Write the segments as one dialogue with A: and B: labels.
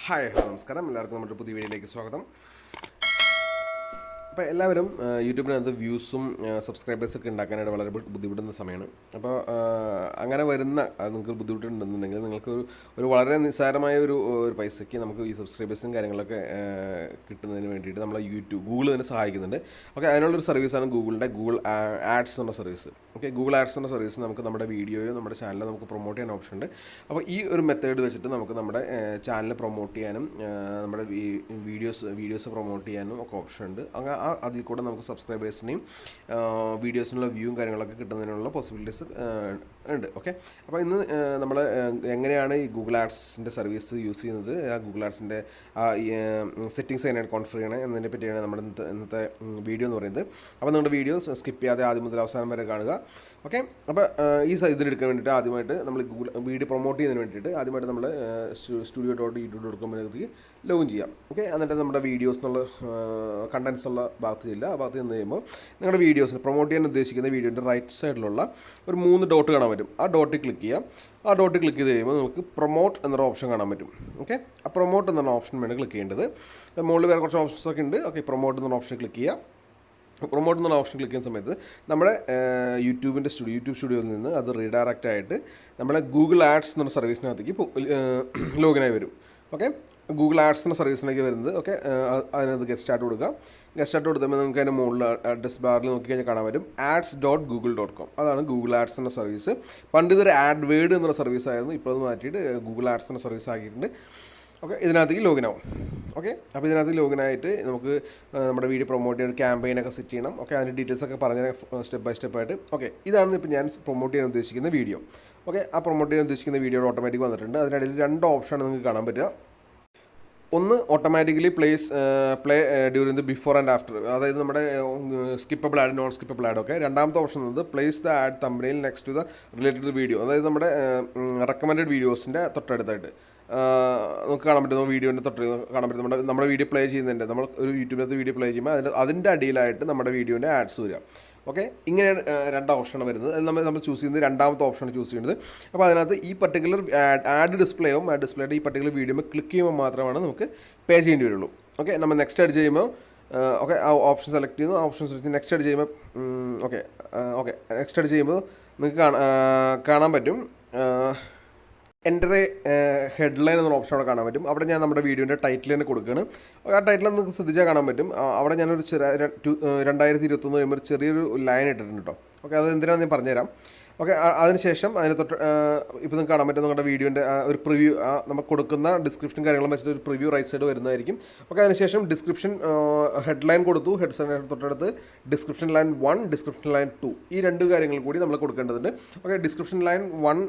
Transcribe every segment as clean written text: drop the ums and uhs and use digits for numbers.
A: Hi നമസ്കാരം, എല്ലാവർക്കും നമ്മുടെ പുതിയ വീഡിയോയിലേക്ക് സ്വാഗതം. അപ്പോൾ എല്ലാവരും യൂട്യൂബിനകത്ത് വ്യൂസും സബ്സ്ക്രൈബേഴ്സൊക്കെ ഉണ്ടാക്കാനായിട്ട് വളരെ ബുദ്ധിമുട്ടുന്ന സമയമാണ്. അപ്പോൾ അങ്ങനെ വരുന്ന നിങ്ങൾക്ക് ബുദ്ധിമുട്ടുണ്ടെന്നുണ്ടെങ്കിൽ നിങ്ങൾക്ക് ഒരു വളരെ നിസ്സാരമായ ഒരു പൈസയ്ക്ക് നമുക്ക് ഈ സബ്സ്ക്രൈബേഴ്സും കാര്യങ്ങളൊക്കെ കിട്ടുന്നതിന് വേണ്ടിയിട്ട് നമ്മളെ ഗൂഗിൾ തന്നെ സഹായിക്കുന്നുണ്ട്. ഓക്കെ, അതിനുള്ളൊരു സർവീസാണ് ഗൂഗിൾ ആഡ്സ് എന്ന സർവീസ്. ഓക്കെ, ഗൂഗിൾ ആഡ്സ് എന്ന സർവീസ് നമുക്ക് നമ്മുടെ വീഡിയോയോ നമ്മുടെ ചാനലിൽ നമുക്ക് പ്രൊമോട്ട് ചെയ്യാൻ ഓപ്ഷൻ ഉണ്ട്. അപ്പോൾ ഈ ഒരു മെത്തേഡ് വെച്ചിട്ട് നമുക്ക് നമ്മുടെ ചാനൽ പ്രൊമോട്ട് ചെയ്യാനും നമ്മുടെ വീഡിയോസ് പ്രൊമോട്ട് ചെയ്യാനും ഒക്കെ ഓപ്ഷൻ ഉണ്ട്. അങ്ങനെ അതിൽ കൂടെ നമുക്ക് സബ്സ്ക്രൈബേഴ്സിനെയും വീഡിയോസിനുള്ള വ്യൂവും കാര്യങ്ങളൊക്കെ കിട്ടുന്നതിനുള്ള പോസിബിലിറ്റീസ് ഉണ്ട്. ഓക്കെ, അപ്പോൾ ഇന്ന് നമ്മൾ എങ്ങനെയാണ് ഈ ഗൂഗിൾ ആഡ്സിൻ്റെ സർവീസ് യൂസ് ചെയ്യുന്നത്, ആ ഗൂഗിൾ ആഡ്സിൻ്റെ സെറ്റിങ്സ് എങ്ങനെയാണ് കോൺഫിഗർ ചെയ്യണത് എന്നതിനെ പറ്റിയാണ് നമ്മുടെ ഇന്നത്തെ വീഡിയോ എന്ന് പറയുന്നത്. അപ്പോൾ നിങ്ങളുടെ വീഡിയോ സ്കിപ്പ് ചെയ്യാതെ ആദ്യം മുതൽ അവസാനം വരെ കാണുക. ഓക്കെ, അപ്പോൾ ഈ ഇതിനെടുക്കാൻ വേണ്ടിയിട്ട് ആദ്യമായിട്ട് നമ്മൾ വീഡിയോ പ്രൊമോട്ട് ചെയ്യുന്നതിന് വേണ്ടിയിട്ട് ആദ്യമായിട്ട് നമ്മൾ studio.youtube.com ലോഗിൻ ചെയ്യാം. ഓക്കെ, എന്നിട്ട് നമ്മുടെ വീഡിയോസ് എന്നുള്ള കണ്ടൻസ് ഉള്ള ഭാഗത്ത് ചെല്ലുക. ആ ഭാഗത്ത് ചെന്ന് കഴിയുമ്പോൾ നിങ്ങളുടെ വീഡിയോസ് പ്രൊമോട്ട് ചെയ്യാൻ ഉദ്ദേശിക്കുന്ന വീഡിയോൻ്റെ റൈറ്റ് സൈഡിലുള്ള ഒരു 3 ഡോട്ട് കാണാൻ പറ്റും. ആ ഡോട്ടിൽ ക്ലിക്ക് ചെയ്യാം. ആ ഡോട്ടിൽ ക്ലിക്ക് ചെയ്ത് കഴിയുമ്പോൾ നമുക്ക് പ്രൊമോട്ട് എന്നൊരു ഓപ്ഷൻ കാണാൻ പറ്റും. ഓക്കെ, ആ പ്രൊമോട്ട് എന്നുള്ള ഓപ്ഷൻ വേണം ക്ലിക്ക് ചെയ്യേണ്ടത്. മുകളിൽ വേറെ കുറച്ച് ഓപ്ഷൻസ് ഒക്കെ ഉണ്ട്. ഓക്കെ, പ്രൊമോട്ട് എന്നുള്ള ഓപ്ഷൻ ക്ലിക്ക് ചെയ്യുക. പ്രൊമോട്ട് എന്നുള്ള ഓപ്ഷൻ ക്ലിക്ക് ചെയ്യുന്ന സമയത്ത് നമ്മുടെ യൂട്യൂബ് സ്റ്റുഡിയോയിൽ നിന്ന് അത് റീഡയറക്റ്റ് ആയിട്ട് നമ്മുടെ ഗൂഗിൾ ആഡ്സ് എന്നുള്ള സർവീസിനകത്തേക്ക് ലോഗിനായി വരും. ഓക്കെ, ഗൂഗിൾ ആഡ്സ് എന്ന സർവീസിലേക്ക് വരുന്നത്. ഓക്കെ, അതിനകത്ത് ഗെറ്റ് സ്റ്റാർട്ട് കൊടുക്കുക. ഗെറ്റ് സ്റ്റാർട്ട് കൊടുക്കുമ്പോൾ നിങ്ങൾക്ക് അതിൻ്റെ മുകളിൽ അഡ്രസ് ബാറിൽ നോക്കിക്കഴിഞ്ഞാൽ കാണാൻ വരും ads.google.com. അതാണ് ഗൂഗിൾ ആഡ്സ് എന്ന സർവീസ്. പണ്ട് ഇതൊരു ആഡ് വേഡ് എന്നുള്ള സർവീസ് ആയിരുന്നു. ഇപ്പോൾ അത് മാറ്റിയിട്ട് ഗൂഗിൾ ആഡ്സ് എന്ന സർവീസ് ആക്കിയിട്ടുണ്ട്. ഓക്കെ, ഇതിനകത്തേക്ക് ലോഗിൻ ആവും. ഓക്കെ, അപ്പോൾ ഇതിനകത്ത് ലോഗിനായിട്ട് നമുക്ക് നമ്മുടെ വീഡിയോ പ്രൊമോട്ട് ചെയ്യാൻ ഒരു ക്യാമ്പയിനൊക്കെ സെറ്റ് ചെയ്യണം. ഓക്കെ, അതിൻ്റെ ഡീറ്റെയിൽസ് ഒക്കെ പറഞ്ഞാൽ സ്റ്റെപ്പ് ബൈ സ്റ്റെപ്പായിട്ട്. ഓക്കെ, ഇതാണ് ഇപ്പോൾ ഞാൻ പ്രൊമോട്ട് ചെയ്യാൻ ഉദ്ദേശിക്കുന്ന വീഡിയോ. ഓക്കെ, ആ പ്രൊമോട്ട് ചെയ്യാൻ ഉദ്ദേശിക്കുന്ന വീഡിയോ ഓട്ടോമാറ്റിക് വന്നിട്ടുണ്ട്. അതിനിടയിൽ 2 ഓപ്ഷനാണ് നിങ്ങൾക്ക് കാണാൻ പറ്റുക. ഒന്ന് automatically play during the before and after, അതായത് നമ്മുടെ skippable ad non skippable ad. Okay, രണ്ടാമത്തെ ഓപ്ഷൻ എന്നത് പ്ലേസ് ദ ആഡ് തമ്പനെയിൽ next to the related video, അതായത് നമ്മുടെ റെക്കമെൻഡഡ് വീഡിയോസിൻ്റെ തൊട്ടടുത്തായിട്ട് നമുക്ക് കാണാൻ പറ്റുന്ന വീഡിയോൻ്റെ തൊട്ട് കാണാൻ പറ്റും. നമ്മുടെ വീഡിയോ പ്ലേ ചെയ്യുന്നുണ്ട്. നമ്മൾ ഒരു യൂട്യൂബിനകത്ത് വീഡിയോ പ്ലേ ചെയ്യുമ്പോൾ അതിൻ്റെ അടിയിലായിട്ട് നമ്മുടെ വീഡിയോൻ്റെ ആഡ്സ് വരിക. ഓക്കെ, ഇങ്ങനെയാണ് 2 ഓപ്ഷനാണ് വരുന്നത്. അത് നമ്മൾ ചൂസ് ചെയ്യുന്നത് രണ്ടാമത്തെ ഓപ്ഷനാണ് ചൂസ് ചെയ്യുന്നത്. അപ്പോൾ അതിനകത്ത് ഈ പർട്ടിക്കുലർ ആഡ് ഡിസ്പ്ലേയും ആ ഡിസ്പ്ലേയുടെ ഈ പർട്ടിക്കുലർ വീഡിയോ ക്ലിക്ക് ചെയ്യുമ്പോൾ മാത്രമാണ് നമുക്ക് പേ ചെയ്യേണ്ടി വരുള്ളൂ. ഓക്കെ, നമ്മൾ നെക്സ്റ്റ് അടിച്ച് ചെയ്യുമ്പോൾ ഓക്കെ ആ ഓപ്ഷൻ സെലക്ട് ചെയ്യുന്നു. ആ ഓപ്ഷൻ സെലക്ട് ചെയ്ത് നെക്സ്റ്റ് അടിച്ച് ചെയ്യുമ്പോൾ നെക്സ്റ്റ് അടിച്ച് ചെയ്യുമ്പോൾ നിങ്ങൾക്ക് കാണാൻ പറ്റും എൻ്റെ ഹെഡ്ലൈൻ എന്നൊരു ഓപ്ഷൻ അവിടെ കാണാൻ പറ്റും. അവിടെ ഞാൻ നമ്മുടെ വീഡിയോൻ്റെ ടൈറ്റിൽ തന്നെ കൊടുക്കുകയാണ്. ആ ടൈറ്റിൽ നിങ്ങൾക്ക് ശ്രദ്ധിച്ചാൽ കാണാൻ പറ്റും. അവിടെ ഞാനൊരു 2021 കഴിയുമ്പോൾ ഒരു ചെറിയൊരു ലൈൻ ഇട്ടിട്ടുണ്ട് കേട്ടോ. ഓക്കെ, അത് എന്തിനാണെന്ന് ഞാൻ പറഞ്ഞുതരാം. ഓക്കെ, അതിനുശേഷം അതിന് തൊട്ട് ഇപ്പോൾ നിങ്ങൾക്ക് കാണാൻ പറ്റും നമ്മുടെ വീഡിയോൻ്റെ ഒരു പ്രിവ്യൂ, നമുക്ക് കൊടുക്കുന്ന ഡിസ്ക്രിപ്ഷൻ കാര്യങ്ങളും വെച്ചിട്ട് ഒരു പ്രിവ്യൂ റൈറ്റ് സൈഡ് വരുന്നതായിരിക്കും. ഓക്കെ, അതിനുശേഷം ഡിസ്ക്രിപ്ഷൻ ഹെഡ്ലൈൻ കൊടുത്തു. തൊട്ടടുത്ത് ഡിസ്ക്രിപ്ഷൻ ലൈൻ 1, ഡിസ്ക്രിപ്ഷൻ ലൈൻ 2, ഈ 2 കാര്യങ്ങൾ കൂടി നമ്മൾ കൊടുക്കേണ്ടതുണ്ട്. ഓക്കെ, ഡിസ്ക്രിപ്ഷൻ ലൈൻ 1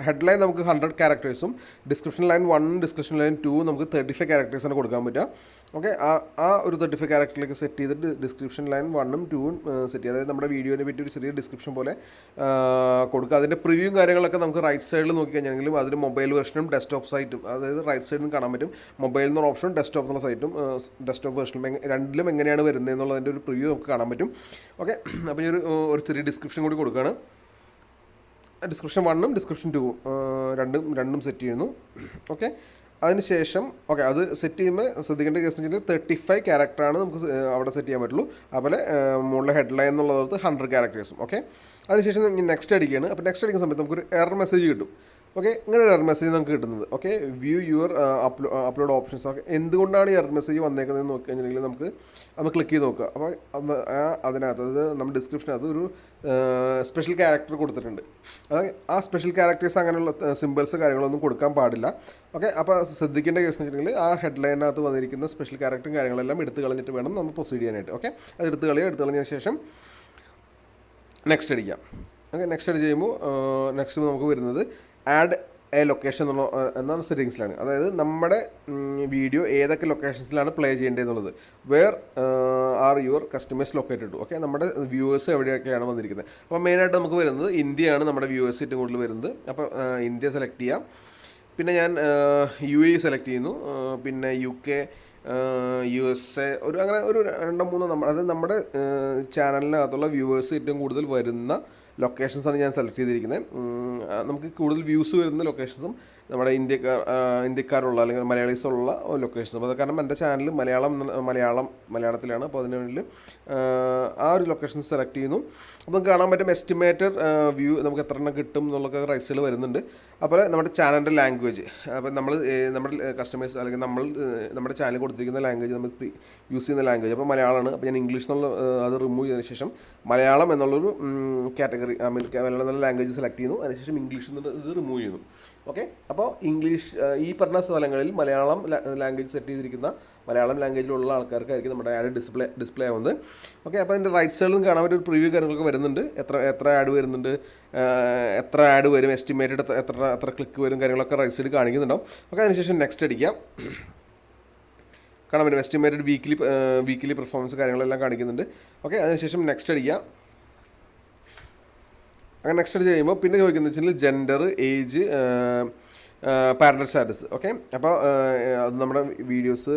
A: ഹെഡ്ലൈൻ നമുക്ക് 100 ക്യാരക്ടേഴ്സും, ഡിസ്ക്രിപ്ഷൻ ലൈൻ 1 ഡിസ്ക്രിപ്ഷൻ ലൈൻ 2 നമുക്ക് 35 ക്യാരക്ടേഴ്സാണ് കൊടുക്കാൻ പറ്റുക. ഓക്കെ, ആ ഒരു 35 ക്യാരക്ടറിലേക്ക് സെറ്റ് ചെയ്തിട്ട് ഡിസ്ക്രിപ്ഷൻ ലൈൻ 1ഉം 2ഉം സെറ്റ് ചെയ്യുക. അതായത് നമ്മുടെ വീഡിയോനെ പറ്റി ഒരു ചെറിയ ഡിസ്ക്രിപ്ഷൻ പോലെ കൊടുക്കുക. അതിൻ്റെ പ്രിവ്യൂ കാര്യങ്ങളൊക്കെ നമുക്ക് റൈറ്റ് സൈഡിൽ നോക്കിക്കഴിഞ്ഞാലും അതിന് മൊബൈൽ വെർഷനും ഡെസ്ക്ടോപ്പ് സൈറ്റും, അതായത് റൈറ്റ് സൈഡിൽ നിന്ന് കാണാൻ പറ്റും മൊബൈൽ എന്നുള്ള ഓപ്ഷനും ഡെസ്ക്ടോപ്പ് എന്നുള്ള സൈറ്റും ഡെസ്ക്ടോപ്പ് വെർഷനും രണ്ടിലും എങ്ങനെയാണ് വരുന്നത് എന്നുള്ളതിൻ്റെ ഒരു പ്രിവ്യൂ നമുക്ക് കാണാൻ പറ്റും. ഓക്കെ, അപ്പോൾ ഈ ഒരു ചെറിയ ഡിസ്ക്രിപ്ഷൻ കൂടി കൊടുക്കുകയാണ്. ഡിസ്ക്രിപ്ഷൻ 1ഉം ഡിസ്ക്രിപ്ഷൻ 2ഉം രണ്ടും സെറ്റ് ചെയ്യുന്നു. ഓക്കെ, അതിനുശേഷം ഓക്കെ അത് സെറ്റ് ചെയ്യുമ്പോൾ ശ്രദ്ധിക്കേണ്ട കേസ് എന്ന് വെച്ചാൽ 35 ക്യാരക്ടറാണ് നമുക്ക് അവിടെ സെറ്റ് ചെയ്യാൻ പറ്റുള്ളൂ. അതുപോലെ മുകളിലെ ഹെഡ്ലൈൻ എന്നുള്ളത് 100 ക്യാരക്ടേഴ്സും. ഓക്കെ, അതിനുശേഷം നെക്സ്റ്റ് അടിക്കുകയാണ്. അപ്പോൾ നെക്സ്റ്റ് അടിക്കുന്ന സമയത്ത് നമുക്കൊരു എറർ മെസ്സേജ് കിട്ടും. ഓക്കെ, ഇങ്ങനെ ഒരു എറർ മെസ്സേജ് നമുക്ക് കിട്ടുന്നത്. Okay, view your upload options. Okay, എന്തുകൊണ്ടാണ് ഈ എറർ മെസ്സേജ് വന്നേക്കുന്നതെന്ന് നോക്കി കഴിഞ്ഞിട്ടുണ്ടെങ്കിൽ നമുക്ക് ക്ലിക്ക് ചെയ്ത് നോക്കുക. അപ്പോൾ അതിനകത്ത് അത് നമ്മുടെ ഡിസ്ക്രിപ്ഷനകത്ത് ഒരു സ്പെഷ്യൽ ക്യാരക്ടർ കൊടുത്തിട്ടുണ്ട്. അതായത് ആ സ്പെഷ്യൽ ക്യാരക്ടേഴ്സ് അങ്ങനെയുള്ള സിമ്പിൾസ് കാര്യങ്ങളൊന്നും കൊടുക്കാൻ പാടില്ല. ഓക്കെ, അപ്പോൾ ശ്രദ്ധിക്കേണ്ട കേസ് എന്ന് വെച്ചിട്ടുണ്ടെങ്കിൽ ആ ഹെഡ്ലൈനകത്ത് വന്നിരിക്കുന്ന സ്പെഷ്യൽ ക്യാരക്ടറും കാര്യങ്ങളെല്ലാം എടുത്ത് കളഞ്ഞിട്ട് വേണം നമ്മൾ പ്രൊസീഡ് ചെയ്യാനായിട്ട്. ഓക്കെ, അത് എടുത്ത് കളഞ്ഞതിന് ശേഷം നെക്സ്റ്റ് അടിക്കാം. ഓക്കെ, നെക്സ്റ്റ് അടിച്ച് ചെയ്യുമ്പോൾ നെക്സ്റ്റ് നമുക്ക് വരുന്നത് ആഡ് എ ലൊക്കേഷൻ എന്നാണ് സെറ്റിങ്സിലാണ്. അതായത് നമ്മുടെ വീഡിയോ ഏതൊക്കെ ലൊക്കേഷൻസിലാണ് പ്ലേ ചെയ്യേണ്ടതെന്നുള്ളത്. Where are your customers located. Okay, നമ്മുടെ വ്യൂവേഴ്സ് എവിടെയൊക്കെയാണ് വന്നിരിക്കുന്നത്. അപ്പോൾ മെയിനായിട്ട് നമുക്ക് വരുന്നത് ഇന്ത്യയാണ് നമ്മുടെ വ്യൂവേഴ്സ് ഏറ്റവും കൂടുതൽ വരുന്നത്. അപ്പോൾ ഇന്ത്യ സെലക്ട് ചെയ്യാം. പിന്നെ ഞാൻ UAE സെലക്ട് ചെയ്യുന്നു. പിന്നെ UK, USA, അങ്ങനെ ഒരു 2-3 അതായത് നമ്മുടെ ചാനലിനകത്തുള്ള വ്യൂവേഴ്സ് ഏറ്റവും കൂടുതൽ വരുന്ന ലൊക്കേഷൻസാണ് ഞാൻ സെലക്ട് ചെയ്തിരിക്കുന്നത്. നമുക്ക് കൂടുതൽ വ്യൂസ് വരുന്ന ലൊക്കേഷൻസും നമ്മുടെ ഇന്ത്യക്കാരുള്ള അല്ലെങ്കിൽ മലയാളീസുള്ള ലൊക്കേഷൻസ്. അപ്പോൾ അത് കാരണം എൻ്റെ ചാനൽ മലയാളത്തിലാണ്. അപ്പോൾ അതിന് വേണ്ടി ആ ഒരു ലൊക്കേഷൻ സെലക്ട് ചെയ്യുന്നു. അപ്പോൾ നമുക്ക് കാണാൻ പറ്റും എസ്റ്റിമേറ്റഡ് വ്യൂ നമുക്ക് എത്ര എണ്ണം കിട്ടും എന്നുള്ളൊക്കെ റൈറ്റ്സുകൾ വരുന്നുണ്ട്. അപ്പോൾ നമ്മുടെ ചാനലിൻ്റെ ലാംഗ്വേജ്, അപ്പോൾ നമ്മുടെ കസ്റ്റമേഴ്സ് അല്ലെങ്കിൽ നമ്മുടെ ചാനൽ കൊടുത്തിരിക്കുന്ന ലാംഗ്വേജ് നമ്മൾ യൂസ് ചെയ്യുന്ന ലാംഗ്വേജ് അപ്പോൾ മലയാളമാണ്. അപ്പോൾ ഞാൻ ഇംഗ്ലീഷ് എന്നുള്ള അത് റിമൂവ് ചെയ്തതിന് ശേഷം മലയാളം എന്നുള്ളൊരു കാറ്റഗറി മലയാളം എന്നുള്ള ലാംഗ്വേജ് സെലക്ട് ചെയ്യുന്നു. അതിനുശേഷം ഇംഗ്ലീഷ് ഇത് റിമൂവ് ചെയ്യുന്നു. ഓക്കെ, അപ്പോൾ ഇംഗ്ലീഷ് ഈ പറഞ്ഞ സ്ഥലങ്ങളിൽ മലയാളം ലാംഗ്വേജ് സെറ്റ് ചെയ്തിരിക്കുന്ന മലയാളം ലാംഗ്വേജിലുള്ള ആൾക്കാർക്കായിരിക്കും നമ്മുടെ ആഡ് ഡിസ്പ്ലേ ആവുന്നത്. ഓക്കെ, അപ്പോൾ അതിൻ്റെ റൈറ്റ് സൈഡിലും കാണാൻ ഒരു പ്രിവ്യൂ കാര്യങ്ങളൊക്കെ വരുന്നുണ്ട്. എത്ര ആഡ് വരുന്നുണ്ട്, എത്ര ആഡ് വരും, എസ്റ്റിമേറ്റഡ് എത്ര ക്ലിക്ക് വരും കാര്യങ്ങളൊക്കെ റൈറ്റ് സൈഡിൽ കാണിക്കുന്നുണ്ടാവും. ഓക്കെ, അതിനുശേഷം നെക്സ്റ്റ് അടിക്കാം. കാണാൻ പറ്റും എസ്റ്റിമേറ്റഡ് വീക്കിലി പെർഫോമൻസ് കാര്യങ്ങളെല്ലാം കാണിക്കുന്നുണ്ട്. ഓക്കെ, അതിനുശേഷം നെക്സ്റ്റ് അടിക്കാം. അങ്ങനെ നെക്സ്റ്റ് അടിച്ച് കഴിയുമ്പോൾ പിന്നെ ചോദിക്കുന്നത് വെച്ചാൽ gender, age, parental status. Okay, അപ്പോൾ അത് നമ്മുടെ വീഡിയോസ്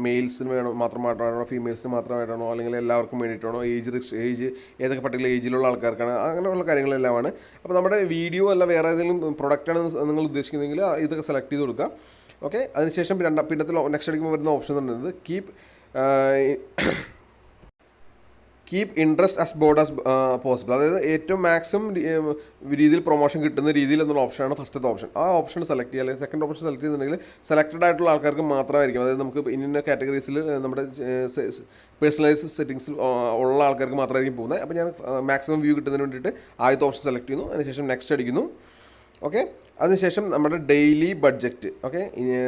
A: മെയിൽസിന് മാത്രമായിട്ടാണോ ഫീമെയിൽസിന് മാത്രമായിട്ടാണോ അല്ലെങ്കിൽ എല്ലാവർക്കും വേണ്ടിയിട്ടാണോ, ഏജ് ഏതൊക്കെ പർട്ടിക്കുലർ ഏജിലുള്ള ആൾക്കാർക്കാണ്, അങ്ങനെയുള്ള കാര്യങ്ങളെല്ലാമാണ്. അപ്പോൾ നമ്മുടെ വീഡിയോ അല്ല വേറെ ഏതെങ്കിലും പ്രൊഡക്റ്റാണ് നിങ്ങൾ ഉദ്ദേശിക്കുന്നതെങ്കിൽ ഇതൊക്കെ സെലക്ട് ചെയ്ത് കൊടുക്കുക. ഓക്കെ, അതിനുശേഷം പിന്നത്തെ നെക്സ്റ്റ് അടിക്കുമ്പോൾ വരുന്ന ഓപ്ഷൻ എന്ന് പറയുന്നത് keep interest as board as possible. അതായത് ഏറ്റവും മാക്സിമം രീതിയിൽ പ്രൊമോഷൻ കിട്ടുന്ന രീതിയിൽ എന്നുള്ള ഓപ്ഷനാണ് ഫസ്റ്റത്തെ ഓപ്ഷൻ. ആ ഓപ്ഷൻ സെലക്ട് ചെയ്യുക. അല്ലെങ്കിൽ സെക്കൻഡ് ഓപ്ഷൻ സെലക്ട് ചെയ്തിട്ടുണ്ടെങ്കിൽ സെലക്റ്റഡ് ആയിട്ടുള്ള ആൾക്കാർക്ക് മാത്രമായിരിക്കും. അതായത് നമുക്ക് ഇന്ന കാറ്റഗറീസിൽ നമ്മുടെ പേഴ്സണലൈസ് സെറ്റിംഗ്സിൽ ഉള്ള ആൾക്കാർക്ക് മാത്രമായിരിക്കും പോകുന്നത്. അപ്പോൾ ഞാൻ മാക്സിമം വ്യൂ കിട്ടുന്നതിന് വേണ്ടിയിട്ട് ആദ്യത്തെ ഓപ്ഷൻ സെലക്ട് ചെയ്യുന്നു. അതിനുശേഷം നെക്സ്റ്റ് അടിക്കുന്നു. ഓക്കെ, അതിനുശേഷം നമ്മുടെ ഡെയിലി ബഡ്ജറ്റ്. ഓക്കെ,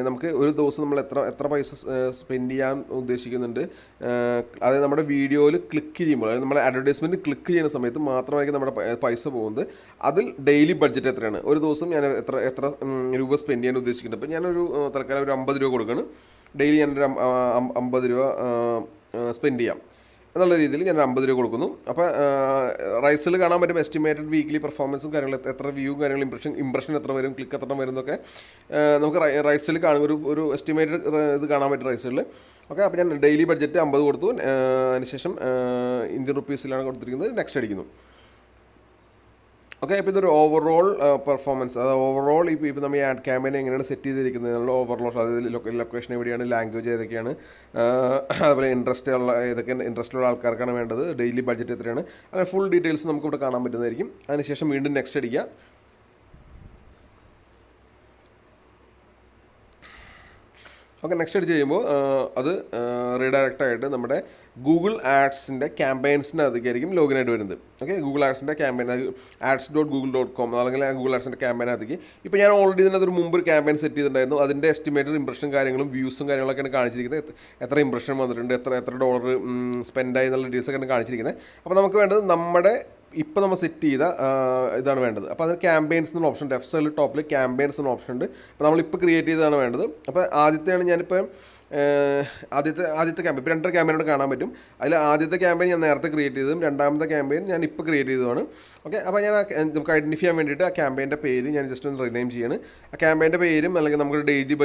A: നമുക്ക് ഒരു ദിവസം നമ്മൾ എത്ര പൈസ സ്പെൻഡ് ചെയ്യാൻ ഉദ്ദേശിക്കുന്നുണ്ട്, അതായത് നമ്മുടെ വീഡിയോയിൽ ക്ലിക്ക് ചെയ്യുമ്പോൾ, അതായത് നമ്മുടെ അഡ്വർടൈസ്മെൻറ്റ് ക്ലിക്ക് ചെയ്യുന്ന സമയത്ത് മാത്രമായിരിക്കും നമ്മുടെ പൈസ പോകുന്നത്. അതിൽ ഡെയിലി ബഡ്ജറ്റ് എത്രയാണ്, ഒരു ദിവസം ഞാൻ എത്ര രൂപ സ്പെൻഡ് ചെയ്യാൻ ഉദ്ദേശിക്കുന്നുണ്ട്. അപ്പോൾ ഞാനൊരു തൽക്കാലം ഒരു 50 രൂപ കൊടുക്കുകയാണ്. ഡെയിലി ഞാനൊരു 50 രൂപ സ്പെൻഡ് ചെയ്യാം എന്നുള്ള രീതിയിൽ ഞാൻ 50 രൂപ കൊടുക്കുന്നു. അപ്പോൾ റൈറ്റ്സിൽ കാണാൻ പറ്റും എസ്റ്റിമേറ്റഡ് വീക്ക്ലി പെർഫോമൻസും കാര്യങ്ങളും, എത്ര വ്യൂ കാര്യങ്ങൾ, ഇംപ്രഷൻ എത്ര വരും, ക്ലിക്ക് എത്ര വരും എന്നൊക്കെ നമുക്ക് റൈറ്റ്സിൽ ഒരു എസ്റ്റിമേറ്റഡ് ഇത് കാണാൻ പറ്റും റൈറ്റ്സിൽ. ഓക്കെ, അപ്പോൾ ഞാൻ ഡെയിലി ബഡ്ജറ്റ് 50 കൊടുത്തു. അതിനുശേഷം ഇന്ത്യൻ റുപ്പീസിലാണ് കൊടുത്തിരിക്കുന്നത്. നെക്സ്റ്റ് അടിക്കുന്നു. ഓക്കെ, ഇപ്പോൾ ഇതൊരു ഓവറോൾ പെർഫോമൻസ്, അതായത് ഓവറോൾ ഇപ്പോൾ നമ്മൾ ഈ ആഡ് ക്യാമ്പയിൻ എങ്ങനെയാണ് സെറ്റ് ചെയ്തിരിക്കുന്നത് എന്നുള്ള ഓവറോൾ, അതായത് ലൊക്കേഷൻ എവിടെയാണ്, ലാംഗ്വേജ് ഏതൊക്കെയാണ്, അതുപോലെ ഇൻട്രസ്റ്റ് ഉള്ള ആൾക്കാർക്കാണ് വേണ്ടത്, ഡെയിലി ബഡ്ജറ്റ് എത്രയാണ്, അങ്ങനെ ഫുൾ ഡീറ്റെയിൽസ് നമുക്കിവിടെ കാണാൻ പറ്റുന്നതായിരിക്കും. അതിനുശേഷം വീണ്ടും നെക്സ്റ്റ് അടിക്കുക. ഓക്കെ, നെക്സ്റ്റ് അടിച്ച് കഴിയുമ്പോൾ അത് റീഡയറക്റ്റ് ആയിട്ട് നമ്മുടെ ഗൂഗിൾ ആഡ്സിൻ്റെ ക്യാമ്പയിൻസിനകത്തേക്കായിരിക്കും ലോഗിൻ ആയിട്ട് വരുന്നത്. ഓക്കെ, ഗൂഗിൾ ആഡ്സിൻ്റെ ക്യാമ്പയിൻ ads.google.com അല്ലെങ്കിൽ ഗൂഗിൾ ആഡ്സിൻ്റെ ക്യാമ്പയിനകത്തേക്ക് ഇപ്പോൾ ഞാൻ ഓൾറെഡി ഇതിനകത്തൊരു മുമ്പ് ഒരു ക്യാമ്പയിൻ സെറ്റ് ചെയ്തിട്ടുണ്ടായിരുന്നു. അതിൻ്റെ എസ്റ്റിമേറ്റഡ് ഇംപ്രഷൻ കാര്യങ്ങളും വ്യൂസും കാര്യങ്ങളൊക്കെയാണ് കാണിച്ചിരിക്കുന്നത്. എത്ര ഇംപ്രഷൻ വന്നിട്ടുണ്ട്, എത്ര ഡോളർ സ്പെൻഡായി എന്നുള്ള ഡീറ്റെയിൽസൊക്കെയാണ് കാണിച്ചിരിക്കുന്നത്. അപ്പോൾ നമുക്ക് വേണ്ടത് നമ്മുടെ ഇപ്പോൾ നമ്മൾ സെറ്റ് ചെയ്ത ഇതാണ് വേണ്ടത്. അപ്പോൾ അതിന് ക്യാമ്പയിൻസ് എന്നുള്ള ഓപ്ഷൻ ഉണ്ട്. ലെഫ്റ്റ് സൈഡിൽ ടോപ്പിൽ ക്യാമ്പയിൻസ് എന്ന ഓപ്ഷൻ ഉണ്ട്. അപ്പോൾ നമ്മളിപ്പോൾ ക്രിയേറ്റ് ചെയ്തതാണ് വേണ്ടത്. അപ്പോൾ ആദ്യത്തെയാണ് ഞാനിപ്പോൾ ആദ്യത്തെ ക്യാമ്പയിൻ, ഇപ്പോൾ 2 ക്യാമ്പയിനോട് കാണാൻ പറ്റും. അതിൽ ആദ്യത്തെ ക്യാമ്പയിൻ ഞാൻ നേരത്തെ ക്രിയേറ്റ് ചെയ്തതും രണ്ടാമത്തെ ക്യാമ്പയിൻ ഞാൻ ഇപ്പോൾ ക്രിയേറ്റ് ചെയ്തതാണ്. ഓക്കെ, അപ്പോൾ ഞാൻ നമുക്ക് ഐഡൻറ്റിഫൈ ചെയ്യാൻ വേണ്ടിയിട്ട് ആ ക്യാമ്പയിൻ്റെ പേര് ഞാൻ ജസ്റ്റ് ഒന്ന് റിനെയിം ചെയ്യാണ്. ആ ക്യാമ്പയിൻ്റെ പേരും അല്ലെങ്കിൽ നമുക്ക് ഡെയിലി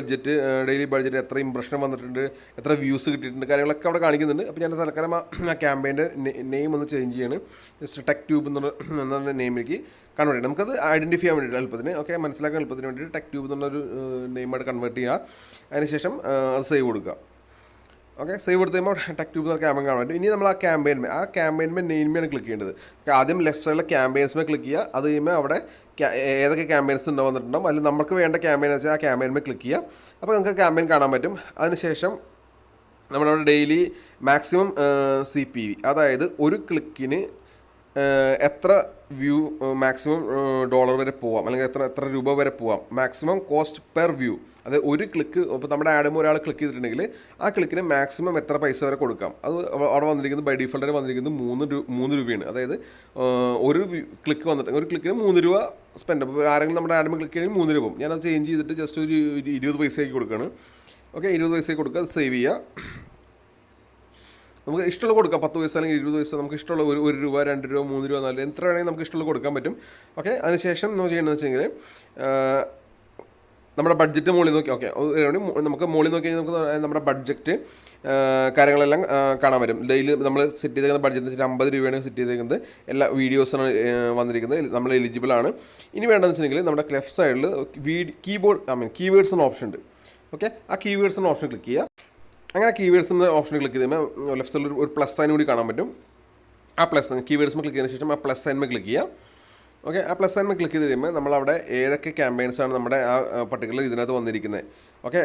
A: ബഡ്ജറ്റ് എത്ര ഇംപ്രഷൻ വന്നിട്ടുണ്ട്, എത്ര വ്യൂസ് കിട്ടിയിട്ടുണ്ട് കാര്യങ്ങളൊക്കെ അവിടെ കാണിക്കുന്നുണ്ട്. അപ്പോൾ ഞാൻ തൽക്കാലം ആ ക്യാമ്പയിൻ്റെ നെയിം ഒന്ന് ചേഞ്ച് ചെയ്യാണ്. ജസ്റ്റ് TechTube എന്നുള്ള നെയിമിലേക്ക് കൺവേർട്ട് ചെയ്യണം. നമുക്കത് ഐഡൻറ്റിഫൈ ചെയ്യാൻ വേണ്ടിയിട്ട് എളുപ്പത്തിന്, ഓക്കെ, മനസ്സിലാക്കാൻ എളുപ്പത്തിന് വേണ്ടിയിട്ട് TechTube എന്നുള്ളൊരു നെയിമായിട്ട് കൺവേർട്ട് ചെയ്യുക. അതിനുശേഷം അത് സേവ് കൊടുക്കുക. ഓക്കെ, സേവ് കൊടുത്ത് കഴിയുമ്പോൾ TechTube എന്ന ക്യാമ്പയിൻ കാണാൻ പറ്റും. ഇനി നമ്മൾ ആ ക്യാമ്പയിൻമേ നെയിമാണ് ക്ലിക്ക് ചെയ്യേണ്ടത്. ആദ്യം ലെഫ്റ്റ് സൈഡിലെ ക്യാമ്പയിൻസ്മേ ക്ലിക്ക് ചെയ്യുക. അത് കഴിയുമ്പോൾ അവിടെ ഏതൊക്കെ ക്യാമ്പയിൻസ് ഉണ്ടോ വന്നിട്ടുണ്ടാവും, അതിൽ നമുക്ക് വേണ്ട ക്യാമ്പയിൻ എന്ന് വെച്ചാൽ ആ ക്യാമ്പയിൻമേ ക്ലിക്ക് ചെയ്യുക. അപ്പോൾ നമുക്ക് ക്യാമ്പയിൻ കാണാൻ പറ്റും. അതിനുശേഷം നമ്മളവിടെ ഡെയിലി മാക്സിമം CPV, അതായത് ഒരു ക്ലിക്കിന് എത്ര വ്യൂ മാക്സിമം ഡോളർ വരെ പോവാം, അല്ലെങ്കിൽ എത്ര രൂപ വരെ പോവാം, മാക്സിമം കോസ്റ്റ് പെർ വ്യൂ. അത് ഒരു ക്ലിക്ക്, ഇപ്പോൾ നമ്മുടെ ആഡുമ്പോൾ ഒരാൾ ക്ലിക്ക് ചെയ്തിട്ടുണ്ടെങ്കിൽ ആ ക്ലിക്കിന് മാക്സിമം എത്ര പൈസ വരെ കൊടുക്കാം. അത് അവിടെ വന്നിരിക്കുന്നത് ബൈ ഡിഫോൾട്ട് വന്നിരിക്കുന്നത് 3 രൂപയാണ്. അതായത് ഒരു ക്ലിക്ക് വന്നിട്ട് ഒരു ക്ലിക്കിന് 3 രൂപ സ്പെൻഡ്. അപ്പോൾ ആരെങ്കിലും നമ്മുടെ ആഡുമ്പോൾ ക്ലിക്ക് ചെയ്യണമെങ്കിൽ 3 രൂപ. ഞാനത് ചേഞ്ച് ചെയ്തിട്ട് ജസ്റ്റ് ഒരു 20 പൈസയ്ക്ക് കൊടുക്കുകയാണ്. ഓക്കെ, 20 പൈസയ്ക്ക് കൊടുക്കുക, അത് സേവ് ചെയ്യുക. നമുക്ക് ഇഷ്ടമുള്ള കൊടുക്കാം, 10 പൈസ അല്ലെങ്കിൽ 20 പൈസ, നമുക്ക് ഇഷ്ടമുള്ള 1 രൂപ 2 രൂപ 3 രൂപ 4 എത്ര വേണമെങ്കിൽ നമുക്ക് ഇഷ്ടമുള്ള കൊടുക്കാൻ പറ്റും. ഓക്കെ, അതിനുശേഷം നമ്മൾ ചെയ്യേണ്ടതെന്ന് വെച്ചെങ്കിൽ നമ്മുടെ ബഡ്ജറ്റ് മുകളിൽ നോക്കി ഓക്കെ നമുക്ക് മുകളിൽ നോക്കി കഴിഞ്ഞാൽ നമുക്ക് നമ്മുടെ ബഡ്ജറ്റ് കാര്യങ്ങളെല്ലാം കാണാൻ പറ്റും. ഡെയിലി നമ്മൾ സെറ്റ് ചെയ്തേക്കുന്ന ബഡ്ജറ്റ് വെച്ചിട്ട് 50 രൂപയാണ് സെറ്റ് ചെയ്തേക്കുന്നത്. എല്ലാ വീഡിയോസാണ് വന്നിരിക്കുന്നത്. നമ്മൾ എലിജിബിൾ ആണ്. ഇനി വേണ്ടതെന്ന് വെച്ചിട്ടുണ്ടെങ്കിൽ നമ്മുടെ ലെഫ്റ്റ് സൈഡിൽ കീവേഡ്സ് എന്ന ഓപ്ഷൻ ഉണ്ട്. ഓക്കെ, ആ കീവേഡ്സ് എന്ന ഓപ്ഷൻ ക്ലിക്ക് ചെയ്യുക. അങ്ങനെ കീവേഡ്സ് എന്ന ഓപ്ഷൻ ക്ലിക്ക് ചെയ്യുമ്പോൾ ലെഫ്റ്റ് സൈഡിൽ ഒരു പ്ലസ് സൈൻ കൂടി കാണാൻ പറ്റും. ആ പ്ലസ് കീവേഡ്സ് ക്ലിക്ക് ചെയ്തതിന് ശേഷം ആ പ്ലസ് സൈൻമേൽ ക്ലിക്ക് ചെയ്യുക. ഓക്കെ, ആ പ്ലസ് സൈൻമേൽ ക്ലിക്ക് ചെയ്ത് കഴിയുമ്പോൾ നമ്മളവിടെ ഏതൊക്കെ ക്യാമ്പയിൻസാണ് നമ്മുടെ ആ പർട്ടിക്കുലർ ഇതിനകത്ത് വന്നിരിക്കുന്നത്. ഓക്കെ,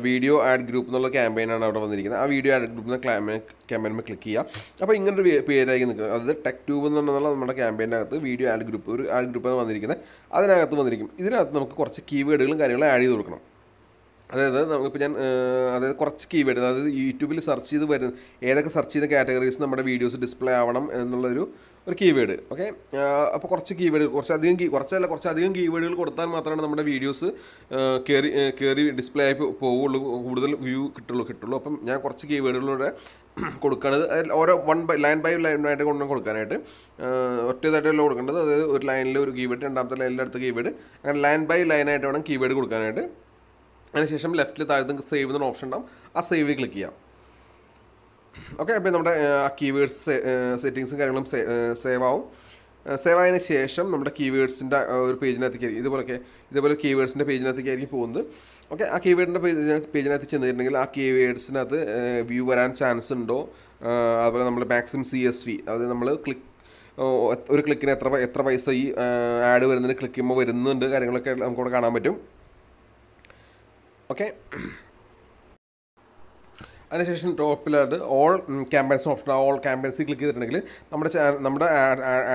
A: വീഡിയോ ആഡ് ഗ്രൂപ്പ് എന്നുള്ള ക്യാമ്പയിനാണ് അവിടെ വന്നിരിക്കുന്നത്. ആ വീഡിയോ ആഡ് ഗ്രൂപ്പ് എന്ന ക്യാമ്പയിൻമേൽ ക്ലിക്ക് ചെയ്യുക. അപ്പോൾ ഇങ്ങനൊരു പേരായിരിക്കും നിൽക്കുന്നത്. അതായത് TechTube എന്നുള്ള നമ്മുടെ ക്യാമ്പയിൻ്റെ അകത്ത് വീഡിയോ ആഡ് ഗ്രൂപ്പ് ഒരു ആഡ് ഗ്രൂപ്പാണ് വന്നിരിക്കുന്നത്. അതിനകത്ത് വന്നിരിക്കും. ഇതിനകത്ത് നമുക്ക് കുറച്ച് കീവേഡുകളും കാര്യങ്ങളും ആഡ് ചെയ്ത് കൊടുക്കണം. അതായത് നമുക്കിപ്പോൾ അതായത് കുറച്ച് കീവേഡ്, അതായത് യൂട്യൂബിൽ സെർച്ച് ചെയ്ത് വരുന്ന ഏതൊക്കെ സെർച്ച് ചെയ്ത കാറ്റഗറീസ് നമ്മുടെ വീഡിയോസ് ഡിസ്പ്ലേ ആവണം എന്നുള്ളൊരു കീവേഡ്. ഓക്കെ, അപ്പോൾ കുറച്ചധികം കീവേഡുകൾ കൊടുത്താൽ മാത്രമാണ് നമ്മുടെ വീഡിയോസ് കയറി ഡിസ്പ്ലേ ആയി പോവുള്ളൂ, കൂടുതൽ വ്യൂ കിട്ടുള്ളൂ. അപ്പം ഞാൻ കുറച്ച് കീവേഡുകളിലൂടെ കൊടുക്കുന്നത് ഓരോ ലൈൻ ബൈ ലൈനായിട്ട് കൊണ്ട് കൊടുക്കാനായിട്ട് ഒറ്റേതായിട്ടല്ല കൊടുക്കേണ്ടത്. അതായത് ഒരു ലൈനിൽ ഒരു കീവേഡ്, രണ്ടാമത്തെ ലൈനിൽ അടുത്ത കീവേഡ്, അങ്ങനെ ലൈൻ ബൈ ലൈനായിട്ട് വേണം കീവേഡ് കൊടുക്കാനായിട്ട്. അതിനുശേഷം ലെഫ്റ്റിൽ താഴത്ത് നിങ്ങൾക്ക് സേവ് എന്നൊരു ഓപ്ഷൻ ഉണ്ടാവും. ആ സേവ് ക്ലിക്ക് ചെയ്യാം. ഓക്കെ, അപ്പോൾ നമ്മുടെ ആ കീവേഡ്സ് സെറ്റിങ്സും കാര്യങ്ങളും സേവ് ആവും. സേവ് ആയതിനു ശേഷം നമ്മുടെ കീവേഡ്സിൻ്റെ ഒരു പേജിനകത്തേക്ക് ഇതേപോലെ കീവേഡ്സിൻ്റെ പേജിനകത്തേക്കായിരിക്കും പോകുന്നത്. ഓക്കെ, ആ കീവേഡിൻ്റെ പേജിനകത്ത് ചെന്നിട്ടുണ്ടെങ്കിൽ ആ കീവേഡ്സിനകത്ത് വ്യൂ വരാൻ ചാൻസ് ഉണ്ടോ, അതുപോലെ നമ്മൾ മാക്സിമം CSV, അതായത് നമ്മൾ ഒരു ക്ലിക്കിന് എത്ര പൈസ ഈ ആഡ് വരുന്നതിന് ക്ലിക്ക് ചെയ്യുമ്പോൾ വരുന്നുണ്ട് കാര്യങ്ങളൊക്കെ നമുക്കിവിടെ കാണാൻ പറ്റും. ഓക്കെ, അതിനുശേഷം ടോപ്പിലായിട്ട് all campaigns option, all campaigns click ചെയ്തിട്ടുണ്ടെങ്കിൽ നമ്മുടെ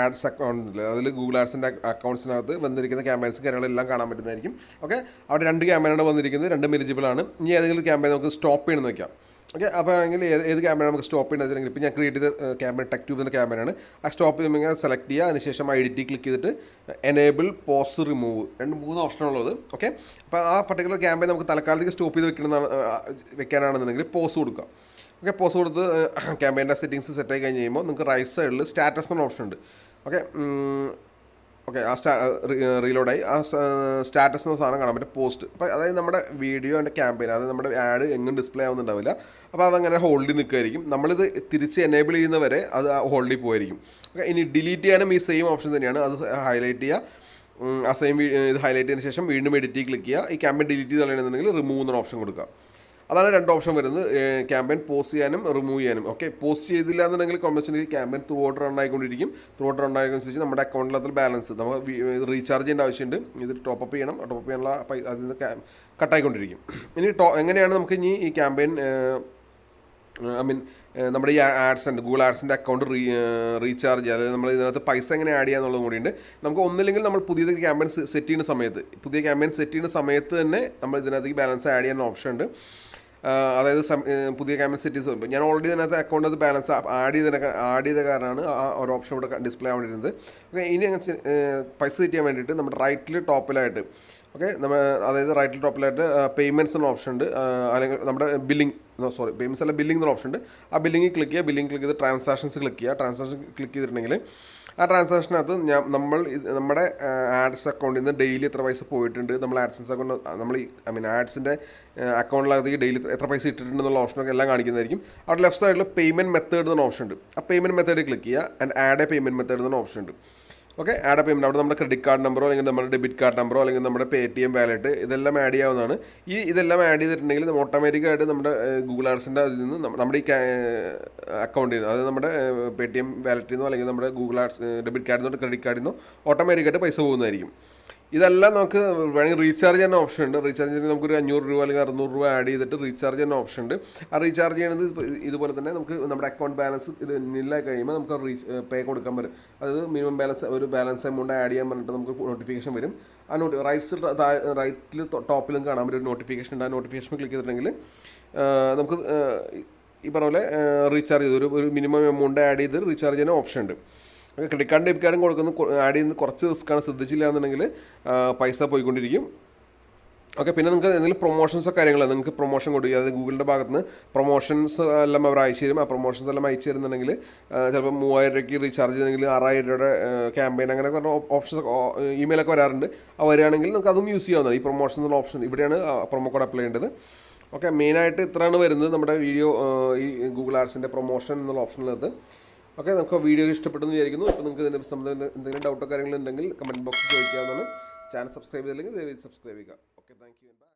A: ആഡ്സ് അക്കൗണ്ടിൽ, അതിൽ ഗൂഗിൾ ആഡ്സിൻ്റെ അക്കൗണ്ട്സിനകത്ത് വന്നിരിക്കുന്ന ക്യാമ്പയിൻസ് കാര്യങ്ങളെല്ലാം കാണാൻ പറ്റുന്നതായിരിക്കും. ഓക്കെ, അവിടെ 2 ക്യാമ്പയിനാണ് വന്നിരിക്കുന്നത്, 2 എലിജിബിൾ ആണ്. ഇനി ഏതെങ്കിലും ക്യാമ്പയിൻ നമുക്ക് സ്റ്റോപ്പ് ചെയ്യണമെന്ന് വയ്ക്കാം. ഓക്കെ, അപ്പോൾ ആണെങ്കിൽ ഏത് ക്യാമ്പയിൻ നമുക്ക് സ്റ്റോപ്പ് ചെയ്യണമെങ്കിൽ ഇപ്പോൾ ഞാൻ ക്രിയേറ്റ് ചെയ്ത ക്യാമ്പയിൻ TechTube എന്ന ക്യാമ്പയിനാണ്. ആ സ്റ്റോപ്പ് ചെയ്യുമ്പോൾ സെലക്ട് ചെയ്യുക. അതിനുശേഷം എഡിറ്റ് ക്ലിക്ക് ചെയ്തിട്ട് എനേബിൾ പോസ് റിമൂവ് 3 ഓപ്ഷനുള്ളത്. ഓക്കെ, അപ്പോൾ ആ പർട്ടിക്കുലർ ക്യാമ്പയിൻ നമുക്ക് തൽക്കാലത്തേക്ക് സ്റ്റോപ്പ് ചെയ്ത് വെക്കാനാണെന്നുണ്ടെങ്കിൽ പോസ് കൊടുക്കുക. ഓക്കെ, പോസ് കൊടുത്ത് ക്യാമ്പയിൻ്റെ സെറ്റിങ്സ് സെറ്റ് ആയി കഴിഞ്ഞ് കഴിയുമ്പോൾ നിങ്ങൾക്ക് റൈറ്റ് സൈഡിൽ സ്റ്റാറ്റസ് എന്ന ഓപ്ഷൻ ഉണ്ട്. ഓക്കെ, ആ റീലോഡായി ആ സ്റ്റാറ്റസ് എന്ന സാധനം കാണാൻ പറ്റും, പോസ്റ്റ്. അപ്പോൾ അതായത് നമ്മുടെ വീഡിയോ ആൻഡ് ക്യാമ്പയിൻ, അതായത് നമ്മുടെ ആഡ് എങ്ങും ഡിസ്പ്ലേ ആവുന്നുണ്ടാവില്ല. അപ്പോൾ അതങ്ങനെ ഹോൾഡിൽ നിൽക്കുമായിരിക്കും. നമ്മളിത് തിരിച്ച് എനേബിൾ ചെയ്യുന്നവരെ അത് ഹോൾഡിൽ പോയിരിക്കും. ഓക്കെ, ഇനി ഡിലീറ്റ് ചെയ്യാനും ഈ സെയിം ഓപ്ഷൻ തന്നെയാണ്. അത് ഹൈലൈറ്റ് ചെയ്യുക. ആ സെയിം ഇത് ഹൈലൈറ്റ് ചെയ്തതിന് ശേഷം വീണ്ടും എഡിറ്റ് ക്ലിക്ക് ചെയ്യുക. ഈ ക്യാമ്പയിൻ ഡിലീറ്റ് ചെയ്ത് കളയണമെന്നുണ്ടെങ്കിൽ റിമൂവ് എന്ന ഓപ്ഷൻ കൊടുക്കുക. അതാണ് 2 ഓപ്ഷൻ വരുന്നത്, ക്യാമ്പയിൻ പോസ്റ്റ് ചെയ്യാനും റിമൂവ് ചെയ്യാനും. ഓക്കെ, പോസ്റ്റ് ചെയ്തില്ല എന്നുണ്ടെങ്കിൽ compulsory campaign throughout run ആയിക്കൊണ്ടിരിക്കും. ത്രൂ ഔട്ട് റൺ ആയിക്കനുസരിച്ച് നമ്മുടെ അക്കൗണ്ടിലത്തിൽ ബാലൻസ് നമുക്ക് റീചാർജ് ചെയ്യേണ്ട ആവശ്യമുണ്ട്. ഇത് ടോപ്പ് ചെയ്യണം. ടോപ്പ് ചെയ്യാനുള്ള അതിൽ നിന്ന് കട്ടായിക്കൊണ്ടിരിക്കും. ഇനി എങ്ങനെയാണ് നമുക്ക് ഇനി ഈ ക്യാമ്പയിൻ നമ്മുടെ ഈ ആഡ്സ് ഉണ്ട്, ഗൂഗിൾ ആഡ്സിൻ്റെ അക്കൗണ്ട് റീചാർജ് ചെയ്യുക, അതായത് നമ്മൾ ഇതിനകത്ത് പൈസ എങ്ങനെ ആഡ് ചെയ്യാന്നുള്ളതും കൂടിയുണ്ട്. നമുക്ക് ഒന്നില്ലെങ്കിൽ നമ്മൾ പുതിയ ക്യാമ്പയിൻ സെറ്റ് ചെയ്യുന്ന സമയത്ത് തന്നെ നമ്മൾ ഇതിനകത്തേക്ക് ബാലൻസ് ആഡ് ചെയ്യാൻ ഓപ്ഷൻ ഉണ്ട്. അതായത് പുതിയ ക്യാമ്പയിൻ സെറ്റ് ചെയ്ത് ഞാൻ ഓൾറെഡി ഇതിനകത്ത് അക്കൗണ്ട് അത് ബാലൻസ് ആഡ് ചെയ്ത കാരണമാണ് ആ ഒരു ഓപ്ഷൻ ഇവിടെ ഡിസ്പ്ലേ ആവേണ്ടിയിരുന്നത്. ഓക്കെ, ഇനി അങ്ങനെ പൈസ സെറ്റ് ചെയ്യാൻ വേണ്ടിയിട്ട് നമ്മുടെ റൈറ്റിൽ ടോപ്പിലായിട്ട് അതായത് റൈറ്റിൽ ടോപ്പിലായിട്ട് പേയ്മെൻറ്റ്സ് എന്ന ഓപ്ഷൻ ഉണ്ട്. അല്ലെങ്കിൽ നമ്മുടെ പേയ്മെൻറ്റ്സ് അല്ല ബില്ലിംഗ് എന്ന ഓപ്ഷൻ ഉണ്ട്. ആ ബില്ലിംഗ് ക്ലിക്ക് ചെയ്യുക. ബില്ലിംഗ് ക്ലിക്ക് ചെയ്ത് ട്രാൻസാക്ഷൻസ് ക്ലിക്ക് ചെയ്യുക. ട്രാൻസാക്ഷൻ ക്ലിക്ക് ചെയ്തിട്ടുണ്ടെങ്കിൽ ആ ട്രാൻസാക്ഷനകത്ത് നമ്മുടെ ആഡ്സ് അക്കൗണ്ടിൽ നിന്ന് ഡെയിലി എത്ര പൈസ പോയിട്ടുണ്ട്, നമ്മൾ ആഡ്സൻസ് അക്കൗണ്ട് ആഡ്സിൻ്റെ അക്കൗണ്ടിനകത്തേക്ക് ഡെയിലി എത്ര പൈസ ഇട്ടിട്ടുണ്ടെന്നുള്ള ഓപ്ഷനൊക്കെ എല്ലാം കാണിക്കുന്നതായിരിക്കും. അവിടെ ലെഫ്റ്റ് സൈഡിൽ പേയ്മെൻറ്റ് മെത്തേഡ് എന്ന ഓപ്ഷൻ ഉണ്ട്. ആ പേയ്മെൻറ്റ് മെത്തേഡ് ക്ലിക്ക് ചെയ്യുക. And add A payment method എന്ന ഓപ്ഷൻ ഉണ്ട്. ഓക്കെ, ആഡ് എ പേയ്മെൻറ്റ് അവിടെ നമ്മുടെ ക്രെഡിറ്റ് കാർഡ് നമ്പറോ അല്ലെങ്കിൽ നമ്മുടെ ഡെബിറ്റ് കാർഡ് നമ്പറോ അല്ലെങ്കിൽ നമ്മുടെ Paytm വാലറ്റ് ഇതെല്ലാം ആഡ് ചെയ്യാവുന്നതാണ്. ഇതെല്ലാം ആഡ് ചെയ്തിട്ടുണ്ടെങ്കിൽ ഓട്ടോമാറ്റിക്കായിട്ട് നമ്മുടെ ഗൂഗിൾ ആഡ്സിൻ്റെ അതിൽ നിന്ന് നമ്മുടെ ഈ അക്കൗണ്ടിൽ നിന്ന്, അതായത് നമ്മുടെ Paytm വാലറ്റിൽ നിന്നോ അല്ലെങ്കിൽ നമ്മുടെ ഗൂഗിൾ ആഡ്സ് ഡെബിറ്റ് കാർഡിൽ നിന്നോ ക്രെഡിറ്റ് കാർഡിൽ നിന്നോ ഓട്ടോമാറ്റിക്കായിട്ട് പൈസ പോകുന്നതായിരിക്കും. ഇതെല്ലാം നമുക്ക് വേണമെങ്കിൽ റീചാർജ് ചെയ്യുന്ന ഓപ്ഷൻ ഉണ്ട്. റീചാർജ് ചെയ്യുന്നത് നമുക്കൊരു 500 രൂപ അല്ലെങ്കിൽ 600 രൂപ ആഡ് ചെയ്തിട്ട് റീചാർജ് ചെയ്യുന്ന ഓപ്ഷൻ ഉണ്ട്. ആ റീചാർജ് ചെയ്യുന്നത് ഇതുപോലെ തന്നെ നമുക്ക് നമ്മുടെ അക്കൗണ്ട് ബാലൻസ് ഇത് നില്ലായി കഴിയുമ്പോൾ നമുക്ക് പേ കൊടുക്കാൻ വരും. അതായത് മിനിമം ബാലൻസ് ഒരു ബാലൻസ് എമൗണ്ട് ആഡ് ചെയ്യാൻ പറഞ്ഞിട്ട് നമുക്ക് നോട്ടിഫിക്കേഷൻ വരും. ആ റൈറ്റിൽ ടോപ്പിലും കാണാൻ പറ്റും ഒരു നോട്ടിഫിക്കേഷൻ ഉണ്ട്. ആ നോട്ടിഫിക്കേഷൻ ക്ലിക്ക് ചെയ്തിട്ടുണ്ടെങ്കിൽ നമുക്ക് ഈ പറഞ്ഞ പോലെ റീചാർജ് ചെയ്ത് ഒരു മിനിമം എമൗണ്ട് ആഡ് ചെയ്ത് റീചാർജ് ചെയ്യുന്ന ഓപ്ഷൻ ഉണ്ട്. ക്രെഡിറ്റ് കാർഡും ഡെബിറ്റ് കാർഡും കൊടുക്കുന്ന ആഡ് ചെയ്യുന്ന കുറച്ച് റിസ്ക്കാണ്. ശ്രദ്ധിച്ചില്ല എന്നുണ്ടെങ്കിൽ പൈസ പോയിക്കൊണ്ടിരിക്കും. ഓക്കെ, പിന്നെ നിങ്ങൾക്ക് എന്തെങ്കിലും പ്രൊമോഷൻസോ കാര്യങ്ങളോ നിങ്ങൾക്ക് പ്രൊമോഷൻ കൊടുക്കുക, അതായത് ഗൂഗിളിൻ്റെ ഭാഗത്ത് നിന്ന് പ്രൊമോഷൻസ് എല്ലാം അവർ അയച്ചു തരും. ആ പ്രൊമോഷൻസ് എല്ലാം അയച്ചു തരുന്നുണ്ടെങ്കിൽ ചിലപ്പോൾ 3000 രൂപയ്ക്ക് റീചാർജ് ചെയ്തെങ്കിൽ 6000 രൂപയുടെ ക്യാമ്പയിൻ അങ്ങനെ കുറേ ഓപ്ഷൻസ് ഇമെയിലൊക്കെ വരാറുണ്ട്. ആ വരികയാണെങ്കിൽ നിങ്ങൾക്ക് അതും യൂസ് ചെയ്യാവുന്നതാണ്. ഈ പ്രൊമോഷൻ എന്നുള്ള ഓപ്ഷൻ ഇവിടെയാണ് പ്രൊമോ കോഡ് അപ്ലൈ ചെയ്യേണ്ടത്. ഓക്കെ, മെയിനായിട്ട് ഇത്രയാണ് വരുന്നത് നമ്മുടെ വീഡിയോ ഈ ഗൂഗിൾ ആഡ്സിൻ്റെ പ്രൊമോഷൻ എന്നുള്ള ഓപ്ഷനിലത്. ഓക്കെ, നമുക്ക് വീഡിയോ ഇഷ്ടപ്പെട്ടെന്ന് വിചാരിക്കുന്നു. അപ്പോൾ നിങ്ങൾക്ക് ഇതിൻ്റെ സംബന്ധം എന്തെങ്കിലും ഡൗട്ടോ കാര്യങ്ങളുണ്ടെങ്കിൽ കമൻറ്റ് ബോക്സിൽ ചോദിക്കാവുന്നതാണ്. ചാനൽ സബ്സ്ക്രൈബ് ചെയ്തില്ലെങ്കിൽ ദയവായി സബ്സ്ക്രൈബ് ചെയ്യുക. Okay, thank you.